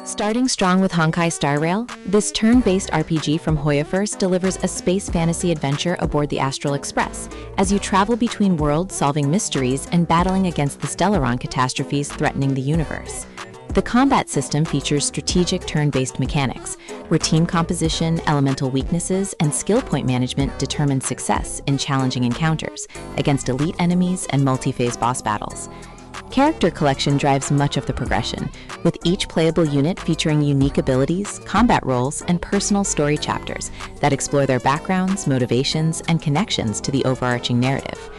Starting strong with Honkai Star Rail, this turn-based RPG from Hoyoverse delivers a space fantasy adventure aboard the Astral Express as you travel between worlds solving mysteries and battling against the Stellaron catastrophes threatening the universe. The combat system features strategic turn-based mechanics, where team composition, elemental weaknesses, and skill point management determine success in challenging encounters against elite enemies and multi-phase boss battles. Character collection drives much of the progression, with each playable unit featuring unique abilities, combat roles, and personal story chapters that explore their backgrounds, motivations, and connections to the overarching narrative.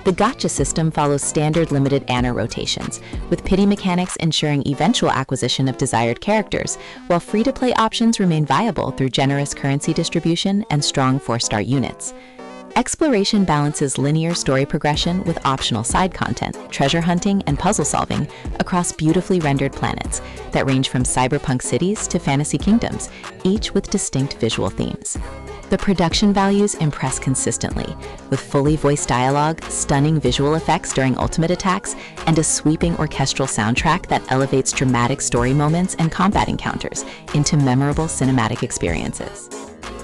The gacha system follows standard limited Ana rotations, with pity mechanics ensuring eventual acquisition of desired characters, while free-to-play options remain viable through generous currency distribution and strong 4-star units. Exploration balances linear story progression with optional side content, treasure hunting, and puzzle solving across beautifully rendered planets that range from cyberpunk cities to fantasy kingdoms, each with distinct visual themes. The production values impress consistently, with fully voiced dialogue, stunning visual effects during ultimate attacks, and a sweeping orchestral soundtrack that elevates dramatic story moments and combat encounters into memorable cinematic experiences.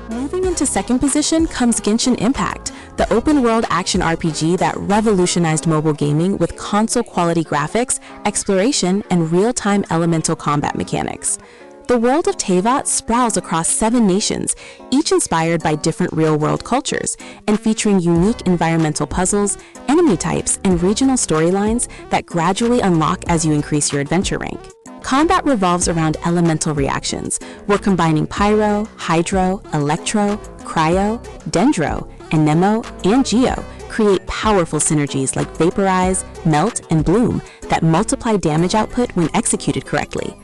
Moving into second position comes Genshin Impact, the open-world action RPG that revolutionized mobile gaming with console-quality graphics, exploration, and real-time elemental combat mechanics. The world of Teyvat sprawls across 7 nations, each inspired by different real-world cultures, and featuring unique environmental puzzles, enemy types, and regional storylines that gradually unlock as you increase your adventure rank. Combat revolves around elemental reactions, where combining Pyro, Hydro, Electro, Cryo, Dendro, Anemo, and Geo create powerful synergies like Vaporize, Melt, and Bloom that multiply damage output when executed correctly.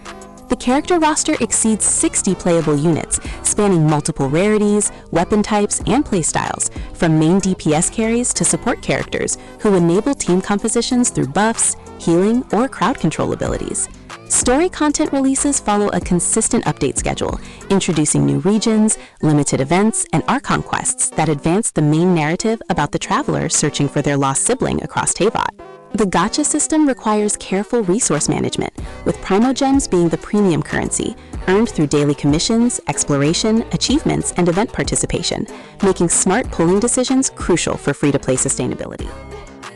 The character roster exceeds 60 playable units, spanning multiple rarities, weapon types, and playstyles, from main DPS carries to support characters who enable team compositions through buffs, healing, or crowd control abilities. Story content releases follow a consistent update schedule, introducing new regions, limited events, and Archon quests that advance the main narrative about the traveler searching for their lost sibling across Teyvat. The gacha system requires careful resource management, with Primogems being the premium currency, earned through daily commissions, exploration, achievements, and event participation, making smart pulling decisions crucial for free-to-play sustainability.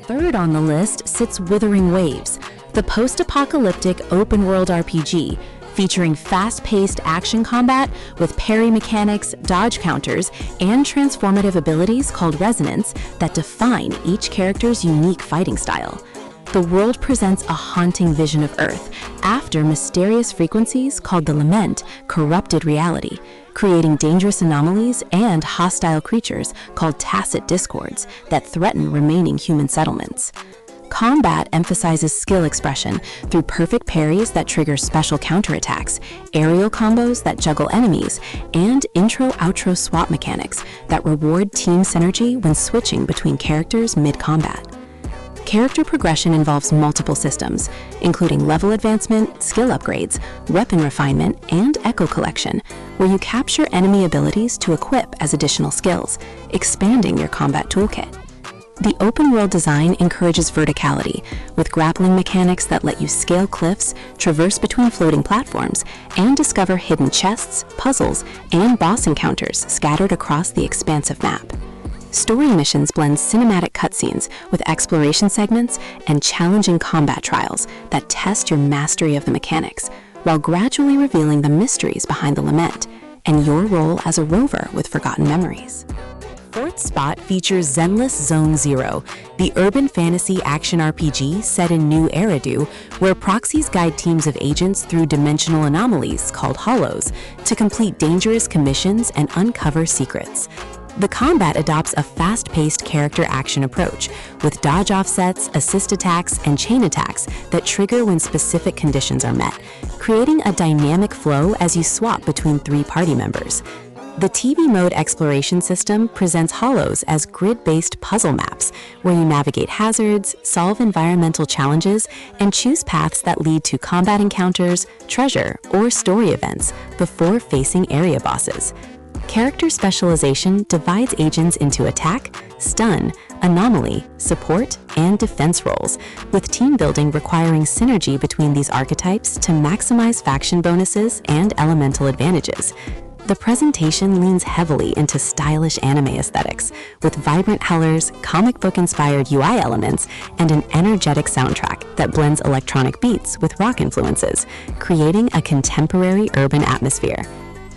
Third on the list sits Wuthering Waves, the post-apocalyptic open-world RPG featuring fast-paced action combat with parry mechanics, dodge counters, and transformative abilities called resonance that define each character's unique fighting style. The world presents a haunting vision of Earth after mysterious frequencies called the Lament corrupted reality, creating dangerous anomalies and hostile creatures called tacit discords that threaten remaining human settlements. Combat emphasizes skill expression through perfect parries that trigger special counterattacks, aerial combos that juggle enemies, and intro-outro swap mechanics that reward team synergy when switching between characters mid-combat. Character progression involves multiple systems, including level advancement, skill upgrades, weapon refinement, and echo collection, where you capture enemy abilities to equip as additional skills, expanding your combat toolkit. The open-world design encourages verticality, with grappling mechanics that let you scale cliffs, traverse between floating platforms, and discover hidden chests, puzzles, and boss encounters scattered across the expansive map. Story missions blend cinematic cutscenes with exploration segments and challenging combat trials that test your mastery of the mechanics, while gradually revealing the mysteries behind the Lament and your role as a rover with forgotten memories. Fourth spot features Zenless Zone Zero, the urban fantasy action RPG set in New Eridu, where proxies guide teams of agents through dimensional anomalies called hollows to complete dangerous commissions and uncover secrets. The combat adopts a fast-paced character action approach, with dodge offsets, assist attacks, and chain attacks that trigger when specific conditions are met, creating a dynamic flow as you swap between 3 party members. The TV mode exploration system presents hollows as grid-based puzzle maps, where you navigate hazards, solve environmental challenges, and choose paths that lead to combat encounters, treasure, or story events before facing area bosses. Character specialization divides agents into attack, stun, anomaly, support, and defense roles, with team building requiring synergy between these archetypes to maximize faction bonuses and elemental advantages. The presentation leans heavily into stylish anime aesthetics, with vibrant colors, comic book-inspired UI elements, and an energetic soundtrack that blends electronic beats with rock influences, creating a contemporary urban atmosphere.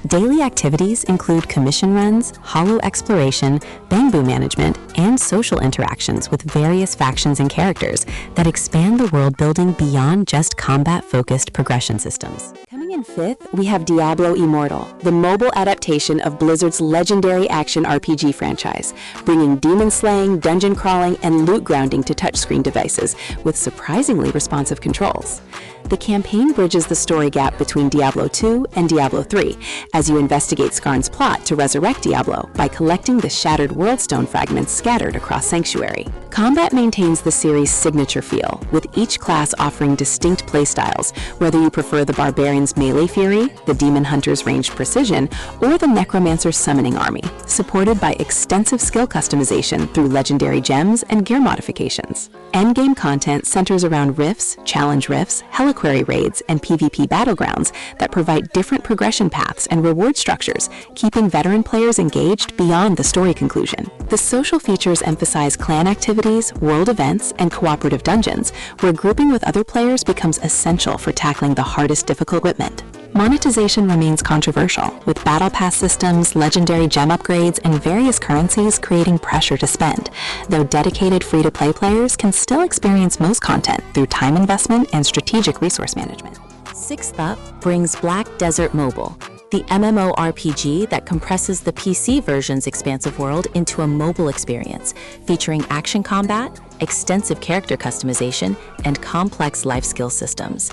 Daily activities include commission runs, holo exploration, bamboo management, and social interactions with various factions and characters that expand the world building beyond just combat-focused progression systems. Coming in fifth, we have Diablo Immortal, the mobile adaptation of Blizzard's legendary action RPG franchise, bringing demon slaying, dungeon crawling, and loot grounding to touchscreen devices with surprisingly responsive controls. The campaign bridges the story gap between Diablo 2 and Diablo 3 as you investigate Skarn's plot to resurrect Diablo by collecting the shattered worldstone fragments scattered across Sanctuary. Combat maintains the series' signature feel, with each class offering distinct playstyles, whether you prefer the Barbarian's melee fury, the Demon Hunter's ranged precision, or the Necromancer's summoning army, supported by extensive skill customization through legendary gems and gear modifications. Endgame content centers around rifts, challenge rifts, Reliquary raids, and PvP battlegrounds that provide different progression paths and reward structures, keeping veteran players engaged beyond the story conclusion. The social features emphasize clan activities, world events, and cooperative dungeons, where grouping with other players becomes essential for tackling the hardest difficult equipment. Monetization remains controversial, with battle pass systems, legendary gem upgrades, and various currencies creating pressure to spend, though dedicated free-to-play players can still experience most content through time investment and strategic resource management. Sixth up brings Black Desert Mobile, the MMORPG that compresses the PC version's expansive world into a mobile experience, featuring action combat, extensive character customization, and complex life skill systems.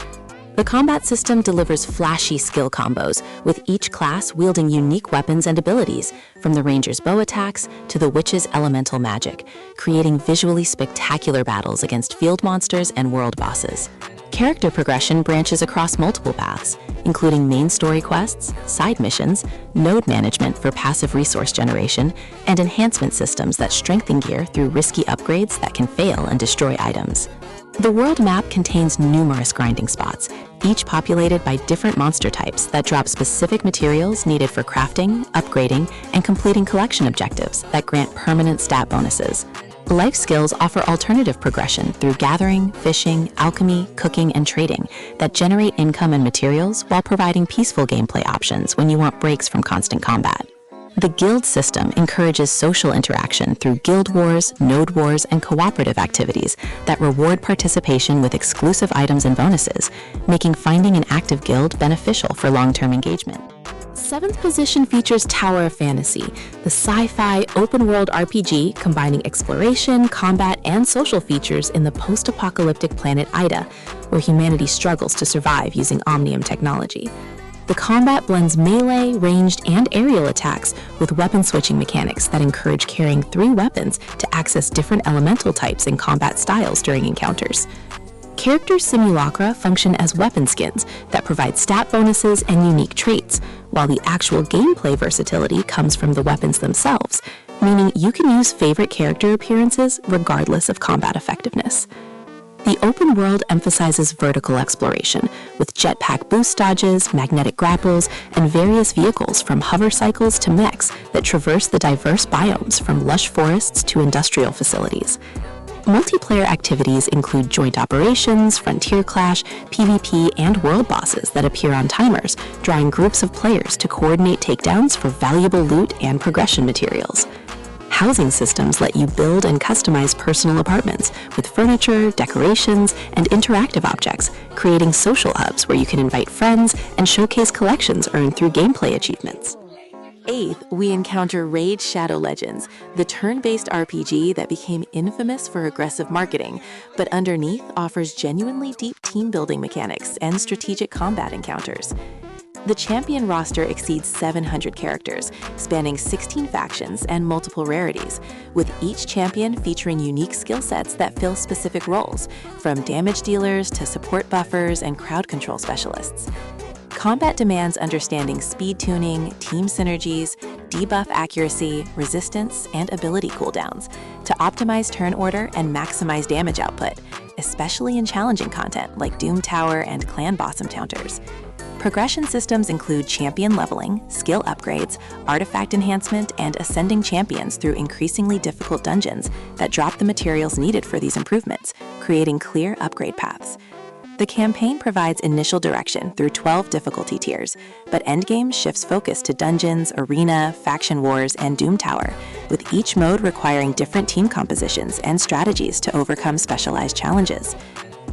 The combat system delivers flashy skill combos, with each class wielding unique weapons and abilities, from the ranger's bow attacks to the witch's elemental magic, creating visually spectacular battles against field monsters and world bosses. Character progression branches across multiple paths, including main story quests, side missions, node management for passive resource generation, and enhancement systems that strengthen gear through risky upgrades that can fail and destroy items. The world map contains numerous grinding spots, each populated by different monster types that drop specific materials needed for crafting, upgrading, and completing collection objectives that grant permanent stat bonuses. Life skills offer alternative progression through gathering, fishing, alchemy, cooking, and trading that generate income and materials while providing peaceful gameplay options when you want breaks from constant combat. The guild system encourages social interaction through guild wars, node wars, and cooperative activities that reward participation with exclusive items and bonuses, making finding an active guild beneficial for long-term engagement. Seventh position features Tower of Fantasy, the sci-fi open-world RPG combining exploration, combat, and social features in the post-apocalyptic planet Ida, where humanity struggles to survive using Omnium technology. The combat blends melee, ranged, and aerial attacks with weapon switching mechanics that encourage carrying 3 weapons to access different elemental types and combat styles during encounters. Character simulacra function as weapon skins that provide stat bonuses and unique traits, while the actual gameplay versatility comes from the weapons themselves, meaning you can use favorite character appearances regardless of combat effectiveness. The open world emphasizes vertical exploration, with jetpack boost dodges, magnetic grapples, and various vehicles from hover cycles to mechs that traverse the diverse biomes from lush forests to industrial facilities. Multiplayer activities include joint operations, frontier clash, PvP, and world bosses that appear on timers, drawing groups of players to coordinate takedowns for valuable loot and progression materials. Housing systems let you build and customize personal apartments with furniture, decorations, and interactive objects, creating social hubs where you can invite friends and showcase collections earned through gameplay achievements. Eighth, we encounter Raid Shadow Legends, the turn-based RPG that became infamous for aggressive marketing, but underneath offers genuinely deep team-building mechanics and strategic combat encounters. The champion roster exceeds 700 characters, spanning 16 factions and multiple rarities, with each champion featuring unique skill sets that fill specific roles, from damage dealers to support buffers and crowd control specialists. Combat demands understanding speed tuning, team synergies, debuff accuracy, resistance, and ability cooldowns, to optimize turn order and maximize damage output, especially in challenging content like Doom Tower and clan boss encounters. Progression systems include champion leveling, skill upgrades, artifact enhancement, and ascending champions through increasingly difficult dungeons that drop the materials needed for these improvements, creating clear upgrade paths. The campaign provides initial direction through 12 difficulty tiers, but endgame shifts focus to dungeons, arena, faction wars, and Doom Tower, with each mode requiring different team compositions and strategies to overcome specialized challenges.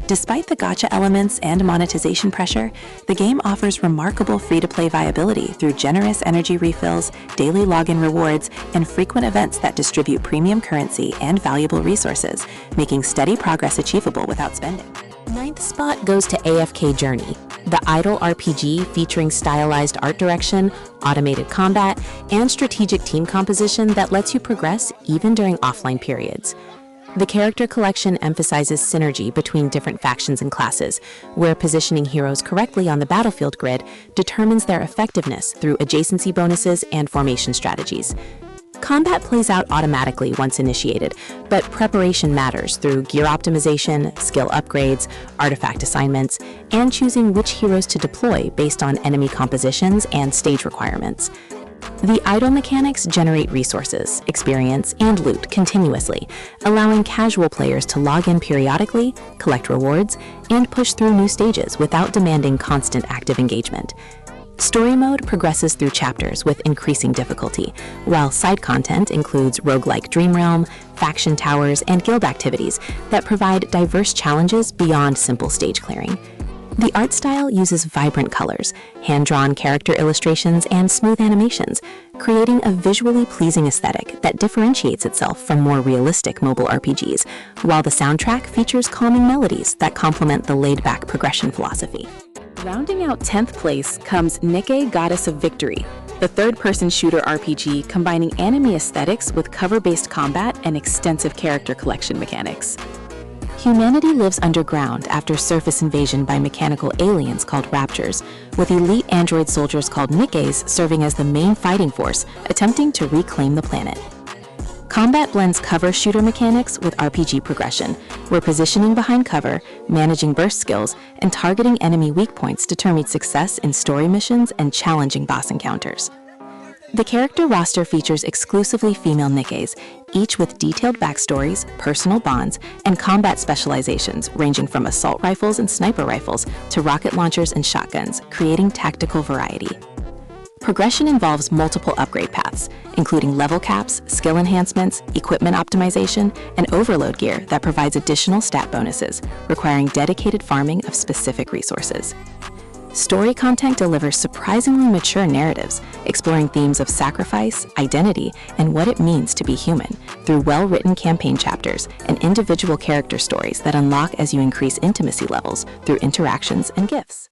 Despite the gacha elements and monetization pressure, the game offers remarkable free-to-play viability through generous energy refills, daily login rewards, and frequent events that distribute premium currency and valuable resources, making steady progress achievable without spending. Ninth spot goes to AFK Journey, the idle RPG featuring stylized art direction, automated combat, and strategic team composition that lets you progress even during offline periods. The character collection emphasizes synergy between different factions and classes, where positioning heroes correctly on the battlefield grid determines their effectiveness through adjacency bonuses and formation strategies. Combat plays out automatically once initiated, but preparation matters through gear optimization, skill upgrades, artifact assignments, and choosing which heroes to deploy based on enemy compositions and stage requirements. The idle mechanics generate resources, experience, and loot continuously, allowing casual players to log in periodically, collect rewards, and push through new stages without demanding constant active engagement. Story mode progresses through chapters with increasing difficulty, while side content includes roguelike Dream Realm, faction towers, and guild activities that provide diverse challenges beyond simple stage clearing. The art style uses vibrant colors, hand-drawn character illustrations, and smooth animations, creating a visually pleasing aesthetic that differentiates itself from more realistic mobile RPGs, while the soundtrack features calming melodies that complement the laid-back progression philosophy. Rounding out 10th place comes Nikke, Goddess of Victory, the third-person shooter RPG combining anime aesthetics with cover-based combat and extensive character collection mechanics. Humanity lives underground after surface invasion by mechanical aliens called Raptors, with elite android soldiers called Nikkes serving as the main fighting force, attempting to reclaim the planet. Combat blends cover shooter mechanics with RPG progression, where positioning behind cover, managing burst skills, and targeting enemy weak points determine success in story missions and challenging boss encounters. The character roster features exclusively female Nikkes, each with detailed backstories, personal bonds, and combat specializations ranging from assault rifles and sniper rifles to rocket launchers and shotguns, creating tactical variety. Progression involves multiple upgrade paths, including level caps, skill enhancements, equipment optimization, and overload gear that provides additional stat bonuses, requiring dedicated farming of specific resources. Story content delivers surprisingly mature narratives, exploring themes of sacrifice, identity, and what it means to be human through well-written campaign chapters and individual character stories that unlock as you increase intimacy levels through interactions and gifts.